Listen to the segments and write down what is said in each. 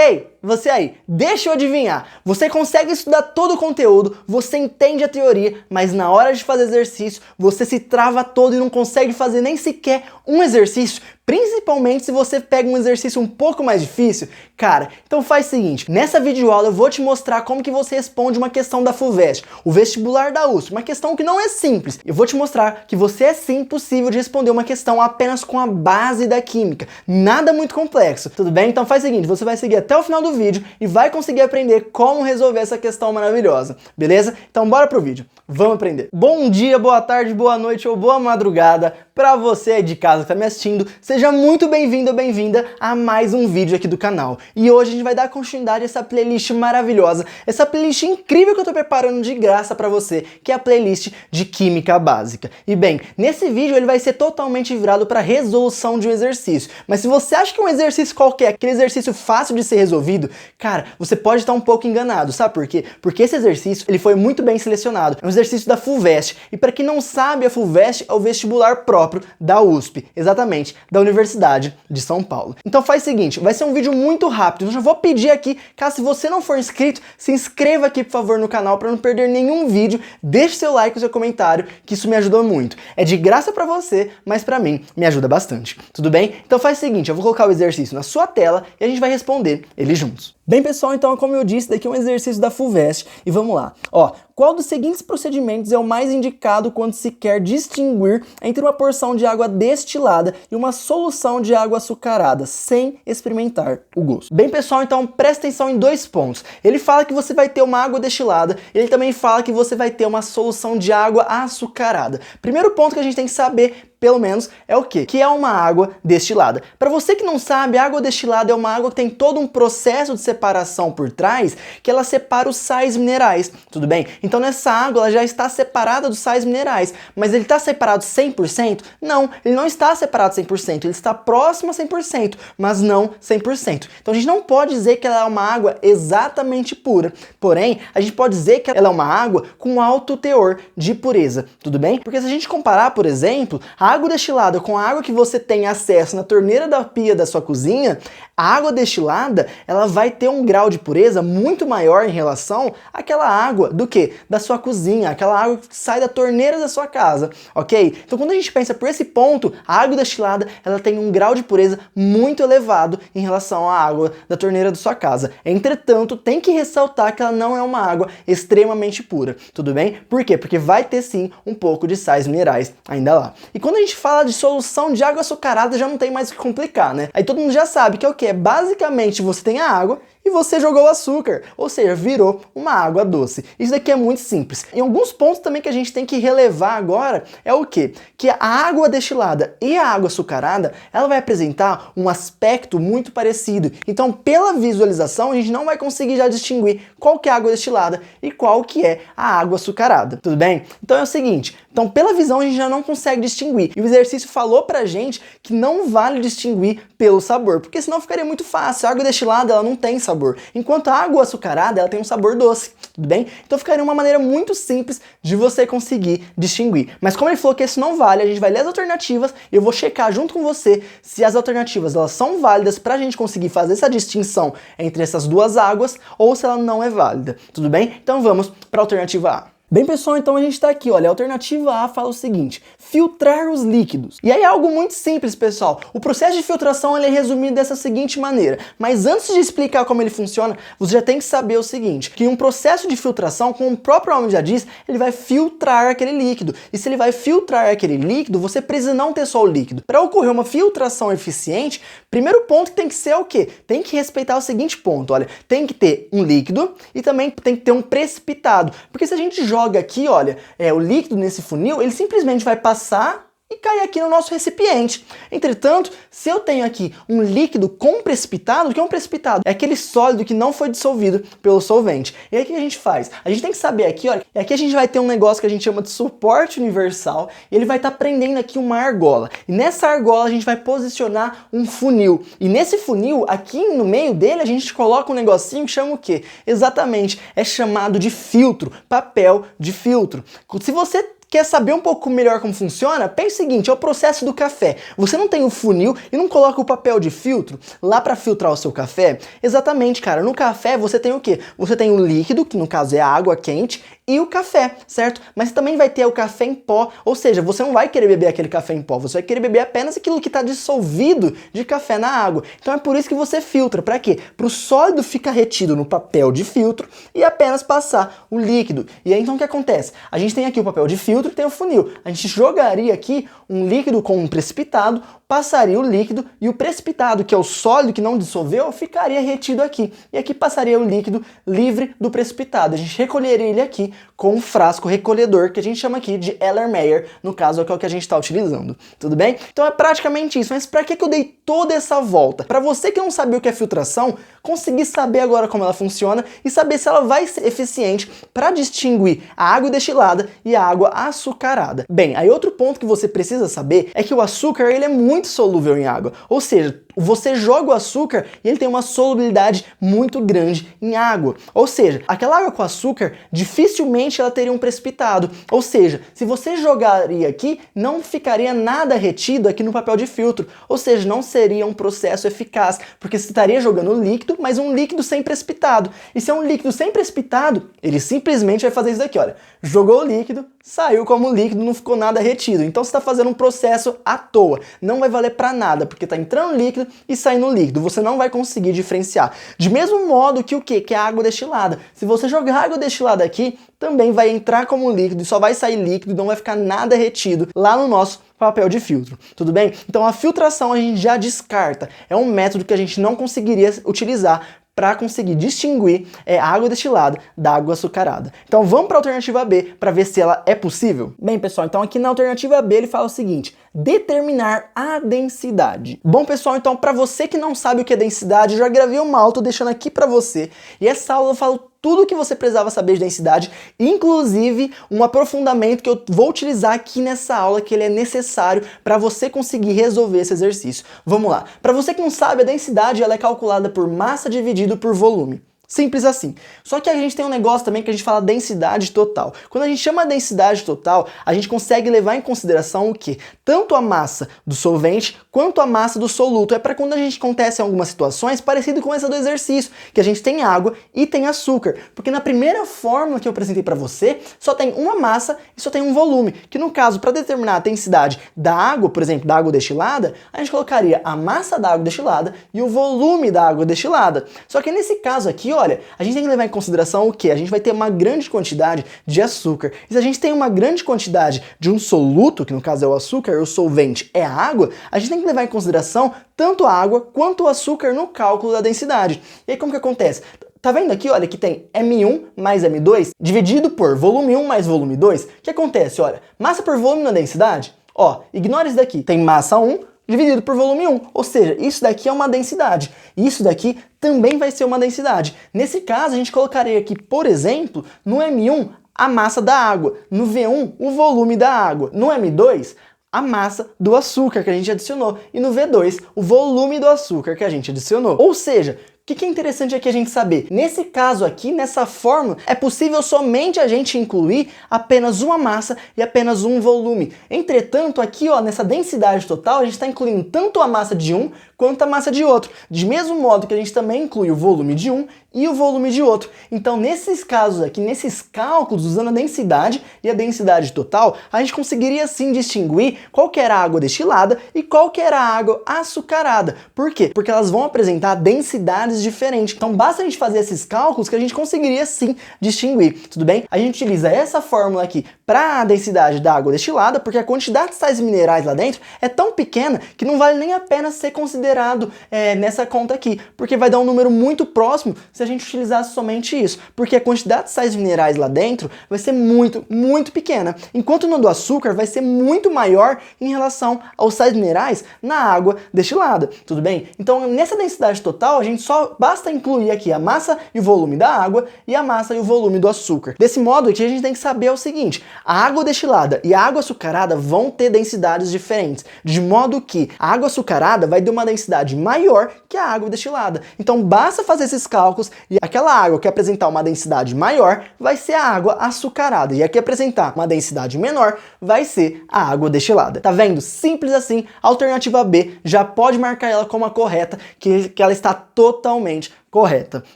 Ei, você aí, deixa eu adivinhar. Você consegue estudar todo o conteúdo, você entende a teoria, mas na hora de fazer exercício, você se trava todo e não consegue fazer nem sequer um exercício, principalmente se você pega um exercício um pouco mais difícil. Cara, então faz o seguinte, nessa videoaula eu vou te mostrar como que você responde uma questão da FUVEST, o vestibular da USP, uma questão que não é simples. Eu vou te mostrar que você é sim possível de responder uma questão apenas com a base da química, nada muito complexo, tudo bem? Então faz o seguinte, você vai seguir até o final do vídeo e vai conseguir aprender como resolver essa questão maravilhosa, beleza? Então bora pro vídeo, vamos aprender. Bom dia, boa tarde, boa noite ou boa madrugada para você aí de casa que tá me assistindo, seja muito bem-vindo ou bem-vinda a mais um vídeo aqui do canal. E hoje a gente vai dar continuidade a essa playlist maravilhosa, essa playlist incrível que eu tô preparando de graça para você, que é a playlist de Química Básica. E bem, nesse vídeo ele vai ser totalmente virado para resolução de um exercício, mas se você acha que é um exercício qualquer, aquele exercício fácil de ser resolvido, cara, você pode estar um pouco enganado, sabe por quê? Porque esse exercício, ele foi muito bem selecionado, é um exercício da FUVEST, e para quem não sabe, a FUVEST é o vestibular próprio da USP, exatamente, da Universidade de São Paulo. Então faz o seguinte, vai ser um vídeo muito rápido, eu já vou pedir aqui, caso se você não for inscrito, se inscreva aqui por favor no canal para não perder nenhum vídeo, deixe seu like e seu comentário, que isso me ajuda muito. É de graça para você, mas para mim me ajuda bastante, tudo bem? Então faz o seguinte, eu vou colocar o exercício na sua tela e a gente vai responder ele juntos. Bem pessoal, então como eu disse, daqui é um exercício da FUVEST e vamos lá. Ó, qual dos seguintes procedimentos é o mais indicado quando se quer distinguir entre uma porção de água destilada e uma solução de água açucarada, sem experimentar o gosto? Bem pessoal, então presta atenção em dois pontos. Ele fala que você vai ter uma água destilada, ele também fala que você vai ter uma solução de água açucarada. Primeiro ponto que a gente tem que saber, pelo menos, é o quê? Que é uma água destilada. Para você que não sabe, a água destilada é uma água que tem todo um processo de separação por trás, que ela separa os sais minerais, tudo bem? Então nessa água ela já está separada dos sais minerais, mas ele está separado 100%? Não, ele não está separado 100%, ele está próximo a 100%, mas não 100%. Então a gente não pode dizer que ela é uma água exatamente pura, porém, a gente pode dizer que ela é uma água com alto teor de pureza, tudo bem? Porque se a gente comparar, por exemplo, a água destilada com a água que você tem acesso na torneira da pia da sua cozinha, a água destilada, ela vai ter um grau de pureza muito maior em relação àquela água do que? Da sua cozinha, aquela água que sai da torneira da sua casa, ok? Então quando a gente pensa por esse ponto, a água destilada, ela tem um grau de pureza muito elevado em relação à água da torneira da sua casa. Entretanto, tem que ressaltar que ela não é uma água extremamente pura, tudo bem? Por quê? Porque vai ter sim um pouco de sais minerais ainda lá. E quando a gente fala de solução de água açucarada, já não tem mais o que complicar, né? Aí todo mundo já sabe que é o quê? Basicamente você tem a água e você jogou o açúcar, ou seja, virou uma água doce. Isso daqui é muito simples. E alguns pontos também que a gente tem que relevar agora é o quê? Que a água destilada e a água açucarada, ela vai apresentar um aspecto muito parecido. Então, pela visualização, a gente não vai conseguir já distinguir qual que é a água destilada e qual que é a água açucarada, tudo bem? Então é o seguinte, então pela visão a gente já não consegue distinguir. E o exercício falou pra gente que não vale distinguir pelo sabor, porque senão ficaria muito fácil. A água destilada, ela não tem sabor, enquanto a água açucarada, ela tem um sabor doce, tudo bem? Então ficaria uma maneira muito simples de você conseguir distinguir. Mas como ele falou que isso não vale, a gente vai ler as alternativas e eu vou checar junto com você se as alternativas elas são válidas pra gente conseguir fazer essa distinção entre essas duas águas ou se ela não é válida, tudo bem? Então vamos para a alternativa A. Bem pessoal, então a gente está aqui, olha, a alternativa A fala o seguinte, filtrar os líquidos. E aí é algo muito simples, pessoal. O processo de filtração ele é resumido dessa seguinte maneira, mas antes de explicar como ele funciona, você já tem que saber o seguinte, que um processo de filtração, como o próprio nome já diz, ele vai filtrar aquele líquido. E se ele vai filtrar aquele líquido, você precisa não ter só o líquido. Para ocorrer uma filtração eficiente, primeiro ponto que tem que ser o quê? Tem que respeitar o seguinte ponto, olha, tem que ter um líquido e também tem que ter um precipitado, porque se a gente joga aqui, olha, o líquido nesse funil, ele simplesmente vai passar e cai aqui no nosso recipiente. Entretanto, se eu tenho aqui um líquido com precipitado, o que é um precipitado? É aquele sólido que não foi dissolvido pelo solvente. E aí o que a gente faz? A gente tem que saber aqui, olha, e aqui a gente vai ter um negócio que a gente chama de suporte universal, e ele vai estar prendendo aqui uma argola. E nessa argola a gente vai posicionar um funil. E nesse funil, aqui no meio dele, a gente coloca um negocinho que chama o quê? Exatamente, é chamado de filtro, papel de filtro. Se você Quer saber um pouco melhor como funciona? Pensa o seguinte, é o processo do café. Você não tem o funil e não coloca o papel de filtro lá para filtrar o seu café? Exatamente, cara. No café você tem o quê? Você tem o líquido, que no caso é a água quente, e o café, certo? Mas também vai ter o café em pó, ou seja, você não vai querer beber aquele café em pó, você vai querer beber apenas aquilo que está dissolvido de café na água. Então é por isso que você filtra. Para quê? Para o sólido ficar retido no papel de filtro e apenas passar o líquido. E aí então o que acontece? A gente tem aqui o papel de filtro e tem o funil. A gente jogaria aqui um líquido com um precipitado, passaria o líquido e o precipitado, que é o sólido que não dissolveu, ficaria retido aqui. E aqui passaria o líquido livre do precipitado. A gente recolheria ele aqui com um frasco recolhedor, que a gente chama aqui de Erlenmeyer, no caso é o que a gente está utilizando. Tudo bem? Então é praticamente isso. Mas para que eu dei toda essa volta? Para você que não sabia o que é filtração, conseguir saber agora como ela funciona e saber se ela vai ser eficiente para distinguir a água destilada e a água açucarada. Bem, aí outro ponto que você precisa saber é que o açúcar ele é muito solúvel em água, ou seja, você joga o açúcar e ele tem uma solubilidade muito grande em água. Ou seja, aquela água com açúcar, dificilmente ela teria um precipitado. Ou seja, se você jogaria aqui, não ficaria nada retido aqui no papel de filtro. Ou seja, não seria um processo eficaz, porque você estaria jogando líquido, mas um líquido sem precipitado. E se é um líquido sem precipitado, ele simplesmente vai fazer isso daqui, olha. Jogou o líquido, saiu como líquido, não ficou nada retido. Então você está fazendo um processo à toa. Não vai valer para nada, porque está entrando líquido e saindo líquido. Você não vai conseguir diferenciar. De mesmo modo que o quê? Que é a água destilada. Se você jogar água destilada aqui, também vai entrar como líquido e só vai sair líquido, não vai ficar nada retido lá no nosso papel de filtro, tudo bem? Então a filtração a gente já descarta. É um método que a gente não conseguiria utilizar para conseguir distinguir a água destilada da água açucarada. Então vamos para a alternativa B para ver se ela é possível? Bem, pessoal, então aqui na alternativa B ele fala o seguinte: determinar a densidade. Bom, pessoal, então para você que não sabe o que é densidade, eu já gravei uma aula, tô deixando aqui para você. E essa aula eu falo tudo o que você precisava saber de densidade, inclusive um aprofundamento que eu vou utilizar aqui nessa aula, que ele é necessário para você conseguir resolver esse exercício. Vamos lá. Para você que não sabe, a densidade ela é calculada por massa dividido por volume. Simples assim. Só que a gente tem um negócio também que a gente fala densidade total. Quando a gente chama densidade total, a gente consegue levar em consideração o quê? Tanto a massa do solvente quanto a massa do soluto. É para quando a gente acontece em algumas situações parecido com essa do exercício, que a gente tem água e tem açúcar. Porque na primeira fórmula que eu apresentei para você, só tem uma massa e só tem um volume. Que no caso, para determinar a densidade da água, por exemplo, da água destilada, a gente colocaria a massa da água destilada e o volume da água destilada. Só que nesse caso aqui, olha, a gente tem que levar em consideração o que? A gente vai ter uma grande quantidade de açúcar. E se a gente tem uma grande quantidade de um soluto, que no caso é o açúcar, e o solvente é a água, a gente tem que levar em consideração tanto a água quanto o açúcar no cálculo da densidade. E aí como que acontece? Tá vendo aqui, olha, que tem M1 mais M2 dividido por volume 1 mais volume 2? O que acontece, olha, massa por volume na densidade? Ó, ignora isso daqui. Tem massa 1 dividido por volume 1, ou seja, isso daqui é uma densidade, isso daqui também vai ser uma densidade. Nesse caso, a gente colocaria aqui, por exemplo, no M1, a massa da água, no V1, o volume da água, no M2, a massa do açúcar que a gente adicionou, e no V2, o volume do açúcar que a gente adicionou. Ou seja, o que é interessante aqui a gente saber? Nesse caso aqui, nessa fórmula, é possível somente a gente incluir apenas uma massa e apenas um volume. Entretanto, aqui ó, nessa densidade total, a gente está incluindo tanto a massa de um quanto a massa de outro. De mesmo modo que a gente também inclui o volume de um e o volume de outro. Então, nesses casos aqui, nesses cálculos, usando a densidade e a densidade total, a gente conseguiria sim distinguir qual que era a água destilada e qual que era a água açucarada. Por quê? Porque elas vão apresentar densidades diferentes. Então, basta a gente fazer esses cálculos que a gente conseguiria sim distinguir, tudo bem? A gente utiliza essa fórmula aqui para a densidade da água destilada, porque a quantidade de sais minerais lá dentro é tão pequena que não vale nem a pena ser considerado nessa conta aqui, porque vai dar um número muito próximo se a gente utilizasse somente isso, porque a quantidade de sais minerais lá dentro vai ser muito, muito pequena, enquanto no do açúcar vai ser muito maior em relação aos sais minerais na água destilada, tudo bem? Então, nessa densidade total, a gente só basta incluir aqui a massa e o volume da água e a massa e o volume do açúcar. Desse modo, aqui a gente tem que saber o seguinte: a água destilada e a água açucarada vão ter densidades diferentes, de modo que a água açucarada vai ter uma densidade densidade maior que a água destilada. Então basta fazer esses cálculos e aquela água que apresentar uma densidade maior vai ser a água açucarada e a que apresentar uma densidade menor vai ser a água destilada. Tá vendo? Simples assim. A alternativa B já pode marcar ela como a correta, que ela está totalmente correta,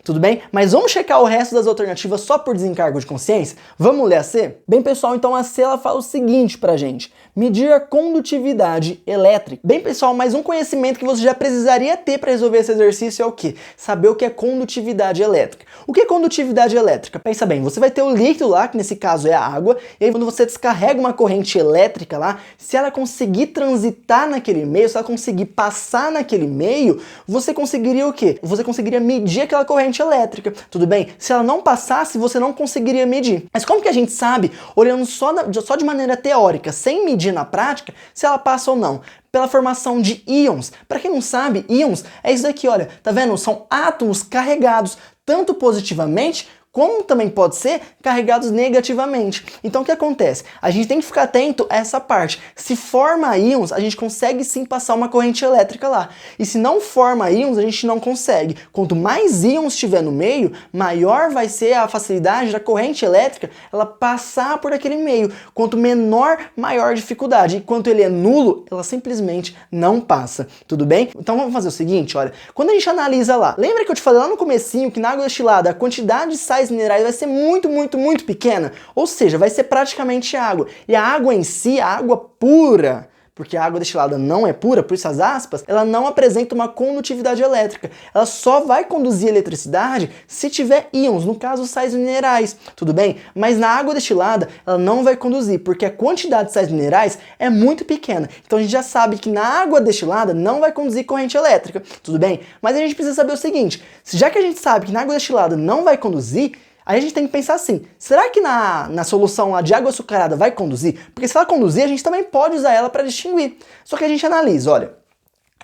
tudo bem? Mas vamos checar o resto das alternativas só por desencargo de consciência? Vamos ler a C? Bem, pessoal, então a C ela fala o seguinte pra gente: medir a condutividade elétrica. Bem, pessoal, mais um conhecimento que você já precisaria ter para resolver esse exercício é o quê? Saber o que é condutividade elétrica. O que é condutividade elétrica? Pensa bem, você vai ter o líquido lá, que nesse caso é a água, e aí quando você descarrega uma corrente elétrica lá, se ela conseguir transitar naquele meio, se ela conseguir passar naquele meio, você conseguiria o quê? Você conseguiria medir aquela corrente elétrica, tudo bem? Se ela não passasse, você não conseguiria medir. Mas como que a gente sabe, olhando só de maneira teórica, sem medir na prática, se ela passa ou não? Pela formação de íons. Para quem não sabe, íons é isso daqui, olha, tá vendo? São átomos carregados tanto positivamente como também pode ser carregados negativamente. Então o que acontece? A gente tem que ficar atento a essa parte. Se forma íons, a gente consegue sim passar uma corrente elétrica lá. E se não forma íons, a gente não consegue. Quanto mais íons tiver no meio, maior vai ser a facilidade da corrente elétrica ela passar por aquele meio. Quanto menor, maior a dificuldade. E quanto ele é nulo, ela simplesmente não passa. Tudo bem? Então vamos fazer o seguinte, olha. Quando a gente analisa lá, lembra que eu te falei lá no comecinho que na água destilada a quantidade de sais minerais vai ser muito, muito, muito pequena, ou seja, vai ser praticamente água. E a água em si, a água pura, porque a água destilada não é pura, por essas aspas, ela não apresenta uma condutividade elétrica. Ela só vai conduzir eletricidade se tiver íons, no caso sais minerais, tudo bem? Mas na água destilada ela não vai conduzir, porque a quantidade de sais minerais é muito pequena. Então a gente já sabe que na água destilada não vai conduzir corrente elétrica, tudo bem? Mas a gente precisa saber o seguinte, já que a gente sabe que na água destilada não vai conduzir, aí a gente tem que pensar assim, será que na solução lá de água açucarada vai conduzir? Porque se ela conduzir, a gente também pode usar ela para distinguir. Só que a gente analisa, olha,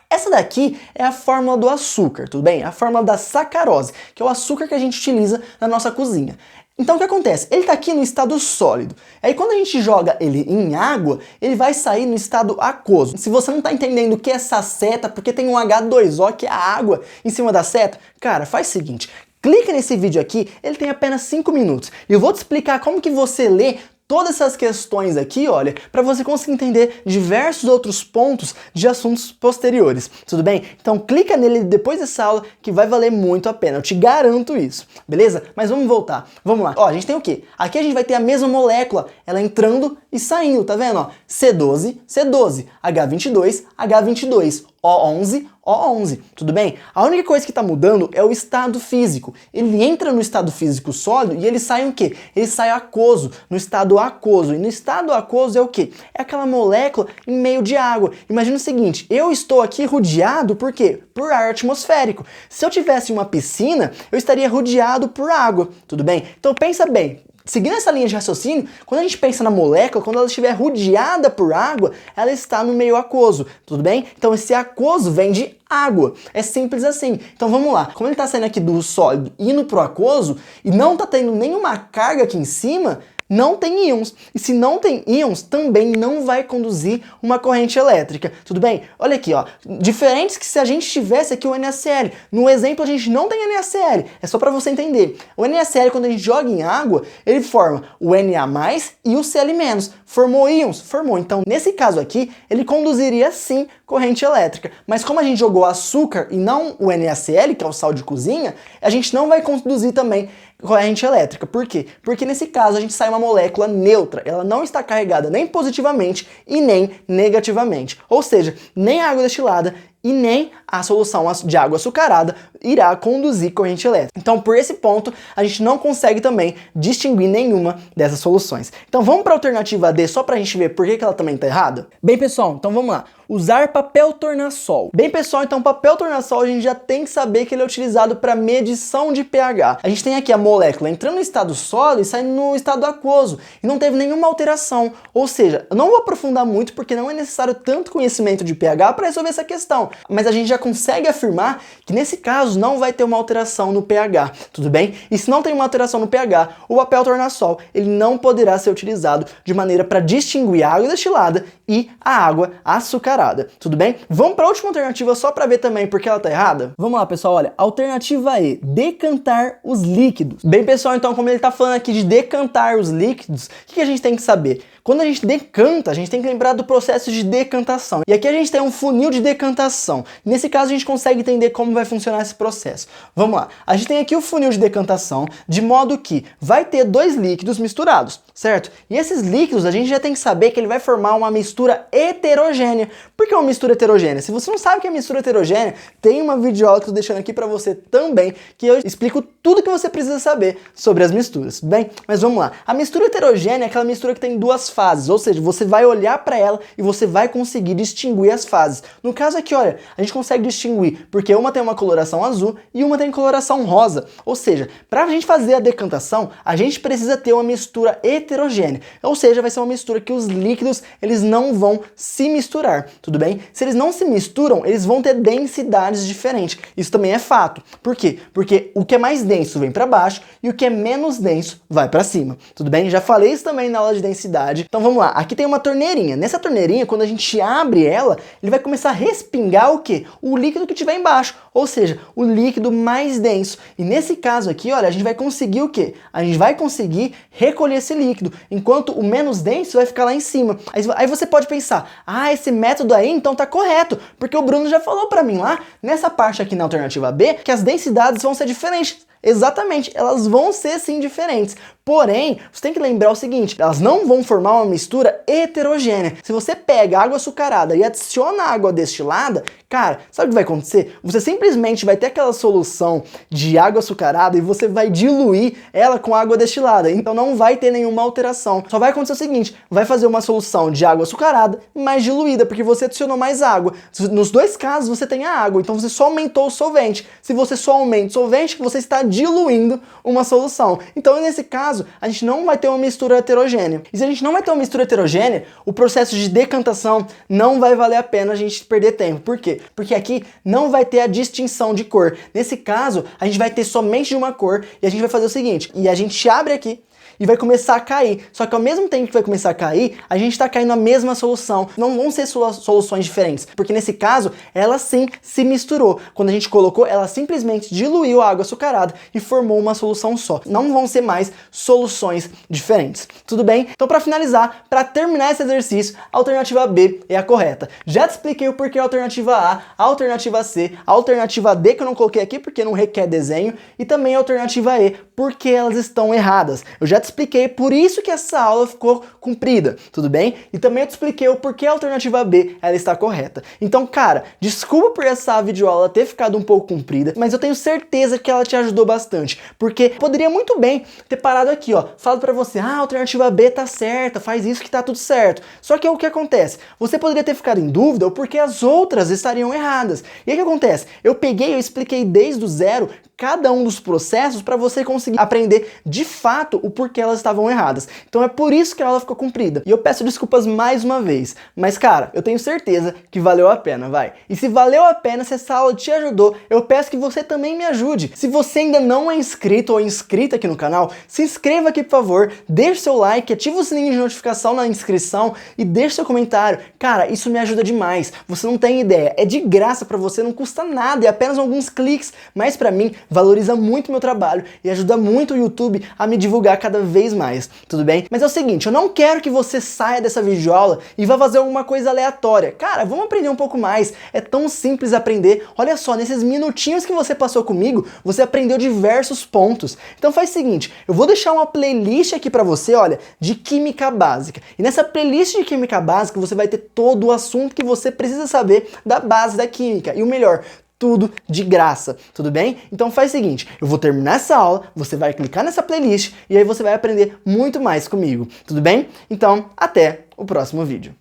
essa daqui é a fórmula do açúcar, tudo bem? A fórmula da sacarose, que é o açúcar que a gente utiliza na nossa cozinha. Então o que acontece? Ele está aqui no estado sólido. Aí quando a gente joga ele em água, ele vai sair no estado aquoso. Se você não está entendendo o que é essa seta, porque tem um H2O, que é a água, em cima da seta, cara, faz o seguinte, clica nesse vídeo aqui, ele tem apenas 5 minutos. E eu vou te explicar como que você lê todas essas questões aqui, olha, para você conseguir entender diversos outros pontos de assuntos posteriores, tudo bem? Então clica nele depois dessa aula que vai valer muito a pena, eu te garanto isso, beleza? Mas vamos voltar, vamos lá. Ó, a gente tem o quê? Aqui a gente vai ter a mesma molécula, ela entrando e saindo, tá vendo? Ó, C12, C12, H22, H22, O11, O11, tudo bem? A única coisa que está mudando é o estado físico. Ele entra no estado físico sólido e ele sai o quê? Ele sai aquoso, no estado aquoso. E no estado aquoso é o quê? É aquela molécula em meio de água. Imagina o seguinte, eu estou aqui rodeado por quê? Por ar atmosférico. Se eu tivesse uma piscina, eu estaria rodeado por água, tudo bem? Então pensa bem, seguindo essa linha de raciocínio, quando a gente pensa na molécula, quando ela estiver rodeada por água, ela está no meio aquoso, tudo bem? Então esse aquoso vem de água, é simples assim. Então vamos lá, como ele está saindo aqui do sólido indo pro aquoso, e não está tendo nenhuma carga aqui em cima, não tem íons. E se não tem íons, também não vai conduzir uma corrente elétrica. Tudo bem? Olha aqui, ó. Diferentes que se a gente tivesse aqui o NaCl. No exemplo, a gente não tem NaCl. É só para você entender. O NaCl, quando a gente joga em água, ele forma o Na+, e o Cl-. Formou íons? Formou. Então, nesse caso aqui, ele conduziria sim corrente elétrica. Mas como a gente jogou açúcar e não o NaCl, que é o sal de cozinha, a gente não vai conduzir também corrente elétrica. Por quê? Porque nesse caso a gente sai uma molécula neutra. Ela não está carregada nem positivamente e nem negativamente. Ou seja, nem a água destilada e nem a solução de água açucarada irá conduzir corrente elétrica. Então, por esse ponto, a gente não consegue também distinguir nenhuma dessas soluções. Então, vamos para a alternativa D, só para a gente ver por que ela também está errada? Bem, pessoal, então vamos lá. Usar papel tornassol. Bem, pessoal, então papel tornassol a gente já tem que saber que ele é utilizado para medição de pH. A gente tem aqui a molécula entrando no estado sólido e saindo no estado aquoso. E não teve nenhuma alteração. Ou seja, eu não vou aprofundar muito porque não é necessário tanto conhecimento de pH para resolver essa questão. Mas a gente já consegue afirmar que nesse caso não vai ter uma alteração no pH, tudo bem? E se não tem uma alteração no pH, o papel tornassol ele não poderá ser utilizado de maneira para distinguir a água destilada e a água açucarada. açucarada, tudo bem? Vamos para a última alternativa só para ver também porque ela tá errada? Vamos lá, pessoal, olha, alternativa E, decantar os líquidos. Bem, pessoal, então como ele tá falando aqui de decantar os líquidos, o que a gente tem que saber? Quando a gente decanta, a gente tem que lembrar do processo de decantação. E aqui a gente tem um funil de decantação. Nesse caso, a gente consegue entender como vai funcionar esse processo. Vamos lá. A gente tem aqui o funil de decantação, de modo que vai ter dois líquidos misturados, certo? E esses líquidos, a gente já tem que saber que ele vai formar uma mistura heterogênea. Por que uma mistura heterogênea? Se você não sabe o que é mistura heterogênea, tem uma videoaula que eu tô deixando aqui para você também, que eu explico tudo que você precisa saber sobre as misturas, bem? Mas vamos lá. A mistura heterogênea é aquela mistura que tem duas fases, ou seja, você vai olhar para ela e você vai conseguir distinguir as fases. No caso aqui, olha, a gente consegue distinguir porque uma tem uma coloração azul e uma tem coloração rosa. Ou seja, para a gente fazer a decantação, a gente precisa ter uma mistura heterogênea. Ou seja, vai ser uma mistura que os líquidos, eles não vão se misturar, tudo bem? Se eles não se misturam, eles vão ter densidades diferentes. Isso também é fato. Por quê? Porque o que é mais denso vem para baixo e o que é menos denso vai para cima, tudo bem? Já falei isso também na aula de densidade. Então vamos lá, aqui tem uma torneirinha. Nessa torneirinha, quando a gente abre ela, ele vai começar a respingar o quê? O líquido que tiver embaixo, ou seja, o líquido mais denso. E nesse caso aqui, olha, a gente vai conseguir o quê? A gente vai conseguir recolher esse líquido, enquanto o menos denso vai ficar lá em cima. Aí você pode pensar, ah, esse método aí então tá correto, porque o Bruno já falou pra mim lá, nessa parte aqui na alternativa B, que as densidades vão ser diferentes. Exatamente, elas vão ser sim diferentes. Porém, você tem que lembrar o seguinte, elas não vão formar uma mistura heterogênea. Se você pega água açucarada e adiciona água destilada, cara, sabe o que vai acontecer? Você simplesmente vai ter aquela solução de água açucarada e você vai diluir ela com água destilada. Então não vai ter nenhuma alteração. Só vai acontecer o seguinte, vai fazer uma solução de água açucarada mais diluída, porque você adicionou mais água. Nos dois casos você tem a água, então você só aumentou o solvente. Se você só aumenta o solvente, você está diluindo uma solução. Então nesse caso, a gente não vai ter uma mistura heterogênea. E se a gente não vai ter uma mistura heterogênea, o processo de decantação não vai valer a pena a gente perder tempo. Por quê? Porque aqui não vai ter a distinção de cor. Nesse caso, a gente vai ter somente de uma cor e a gente vai fazer o seguinte, e a gente abre aqui e vai começar a cair. Só que ao mesmo tempo que vai começar a cair, a gente está caindo a mesma solução. Não vão ser soluções diferentes, porque nesse caso, ela sim se misturou. Quando a gente colocou, ela simplesmente diluiu a água açucarada e formou uma solução só. Não vão ser mais soluções diferentes. Tudo bem? Então, para finalizar, para terminar esse exercício, a alternativa B é a correta. Já te expliquei o porquê a alternativa A alternativa C, a alternativa D que eu não coloquei aqui porque não requer desenho, e também a alternativa E, porque elas estão erradas. Eu já te expliquei por isso que essa aula ficou comprida, tudo bem? E também eu te expliquei o porquê a alternativa B ela está correta. Então, cara, desculpa por essa videoaula ter ficado um pouco comprida, mas eu tenho certeza que ela te ajudou bastante, porque poderia muito bem ter parado aqui, ó, falado pra você, ah, a alternativa B tá certa, faz isso que tá tudo certo. Só que o que acontece? Você poderia ter ficado em dúvida o porquê as outras estariam erradas. E aí o que acontece? Eu expliquei desde o zero cada um dos processos para você conseguir aprender de fato o porquê elas estavam erradas. Então é por isso que a aula ficou comprida. E eu peço desculpas mais uma vez. Mas cara, eu tenho certeza que valeu a pena, vai. E se valeu a pena, se essa aula te ajudou, eu peço que você também me ajude. Se você ainda não é inscrito ou inscrita aqui no canal, se inscreva aqui por favor, deixe seu like, ative o sininho de notificação na inscrição e deixe seu comentário. Cara, isso me ajuda demais. Você não tem ideia. É de graça para você, não custa nada, é apenas alguns cliques. Mas para mim, valoriza muito meu trabalho e ajuda muito o YouTube a me divulgar cada vez mais, tudo bem? Mas é o seguinte, eu não quero que você saia dessa videoaula e vá fazer alguma coisa aleatória. Cara, vamos aprender um pouco mais. É tão simples aprender. Olha só, nesses minutinhos que você passou comigo, você aprendeu diversos pontos. Então faz o seguinte, eu vou deixar uma playlist aqui pra você, olha, de Química Básica. E nessa playlist de Química Básica você vai ter todo o assunto que você precisa saber da base da química. E o melhor, tudo de graça, tudo bem? Então faz o seguinte, eu vou terminar essa aula, você vai clicar nessa playlist e aí você vai aprender muito mais comigo, tudo bem? Então, até o próximo vídeo.